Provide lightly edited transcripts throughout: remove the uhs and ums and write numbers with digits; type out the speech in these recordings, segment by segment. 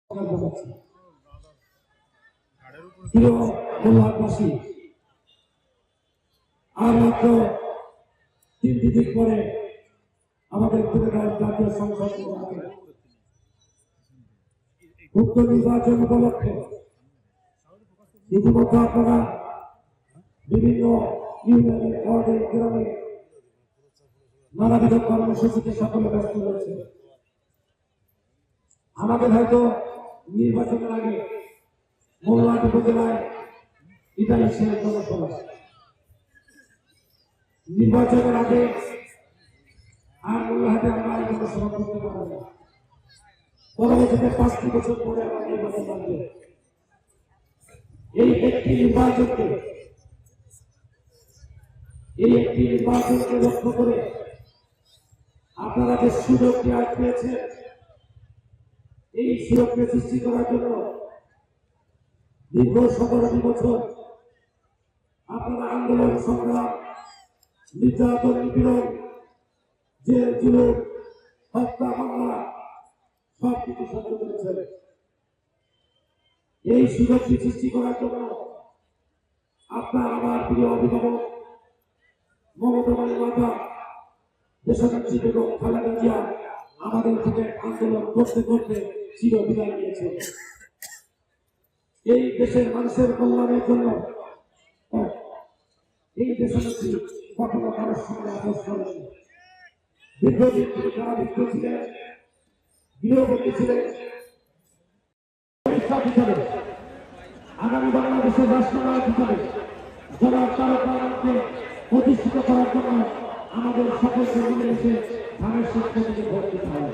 আর মাত্র 3টি দিন পরে আমাদের জাতীয় সংসদ উক্ত নির্বাচন উপলক্ষে ইতিমধ্যে আপনারা বিভিন্ন ইউনিয়নের ওয়ার্ডে গ্রামে নানাবিধ কর্মসূচিতে সকলে ব্যস্ত রয়েছে। আমাদের হয়তো নির্বাচনের আগে মৌলাট উপজেলায় ইতালি সেনের জনসভা, নির্বাচনের আগে আর মোল্লাহাটে আমরা এই জনসভা করতে পারবো না। পরবর্তীতে 5টি বছর পরে আমরা নির্বাচন লাগবে। এই একটি নির্বাচনকে লক্ষ্য করে আপনারা যে সুযোগটি আজ পেয়েছেন, এই সুযোগকে সৃষ্টি করার জন্য দীর্ঘ 17টি বছর আপনারা আন্দোলন সংগ্রাম, নির্যাতন, নিপীড়ন, জেল জুলুম, হত্যা, মামলা সবকিছু সহ্য করেছেন। এই সুযোগটি সৃষ্টি করার জন্য আপনার আমার প্রিয় অভিভাবক মমতা বন্দ্যোপাধ্যায়, দেশনেত্রী বেগম খালেদা জিয়া আমাদের থেকে আন্দোলন করতে করতে চির বিদায় নিয়েছে। এই দেশের মানুষের কল্যাণের জন্য এই দেশনেত্রী কখনো কারোর সঙ্গে আপোষ করেনি। দীর্ঘদিন তিনি কারাবদ্ধ ছিলেন, গৃহবন্দী ছিলেন। আগামী বাংলাদেশের রাষ্ট্রনায়ক হিসাবে জনাব তারেক রহমানকে প্রতিষ্ঠিত করার জন্য আমাদের সকলকে মিলে এসে ধানের শীষ প্রতীকে ভোট দিতে হবে।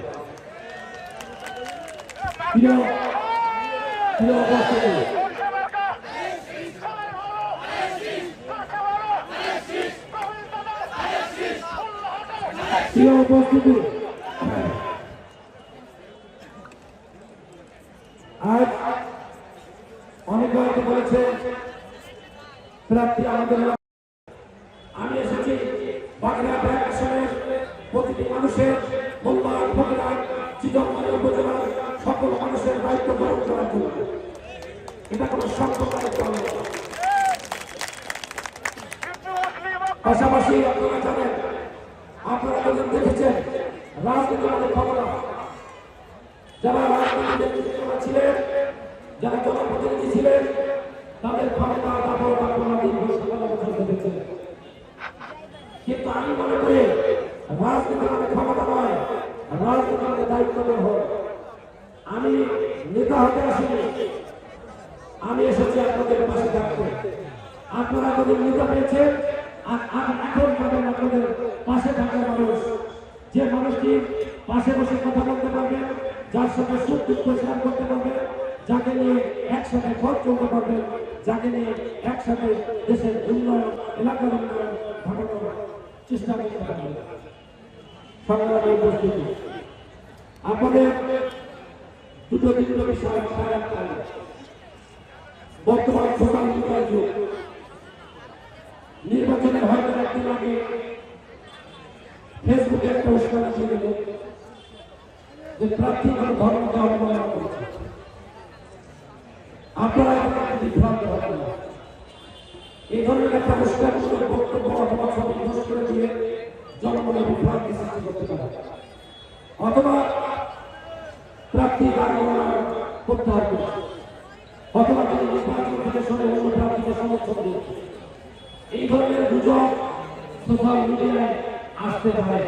প্রিয় উপস্থিতি, আজ অনেকে বলেছে প্রার্থী আমাদের। আমি এসেছি বাগেরহাট আসনের প্রতিটি মানুষের মূল্যায়ন, ফকিরহাট, চিতলমারী উপজেলার সকল মানুষের দায়িত্ব গ্রহণ করার জন্য। এটা কোনো সম্প্রদায়ের দল নয়। পাশাপাশি আপনারা জানেন, আপনারা যখন দেখেছেন রাজনীতি মানে ক্ষমতা, যারা রাজনীতিতে ছিলেন, যারা জনপ্রতিনিধি ছিলেন, তাদের ক্ষমতা দাপট আপনারা দীর্ঘ 17 বছর দেখেছেন। কিন্তু আমি মনে করি রাজনীতি মানে ক্ষমতা নয়, রাজনীতি মানে দায়িত্ব হয়। আমি নেতা হতে আসিনি, আমি এসেছি আপনাদের পাশে থাকতে। আপনারা যদি নেতা পেয়েছেন, এখন পাবেন আপনাদের পাশে থাকা মানুষ, যে মানুষটি পাশে বসে কথা বলতে পারবেন, যার সাথে সুখ দুঃখ শেয়ার করতে পারবেন, যাকে নিয়ে একসাথে পথ চলতে পারবেন, যাকে নিয়ে একসাথে দেশের উন্নয়ন, এলাকার উন্নয়ন ঘটানোর চেষ্টা করতে পারবেন। সংগ্রামী উপস্থিতি, আপনাদের দুটো তিনটো বিষয় মাথায় রাখতে হবে। বর্তমান সোশ্যাল মিডিয়ার যুগ, নির্বাচনের হয়তো একদিন আগে ফেসবুকে একটা উস্কানি ছিল যে প্রার্থী কোনো ধর্মকে অবমাননা করছে। আপনারা বিভ্রান্ত হবেন না। এই ধরনের একটা উস্কানিমূলক বক্তব্য অথবা ছবি পোস্ট করে দিয়ে জনমনে বিভ্রান্তি সৃষ্টি করতে পারে, অথবা প্রার্থী দাঁড়ানো প্রত্যাহার করছে, অথবা তিনি নির্বাচন থেকে সরে অন্য প্রার্থীকে সমর্থন দিচ্ছে। এই ধরনের গুজব সোশ্যাল মিডিয়ায় আসতে পারে।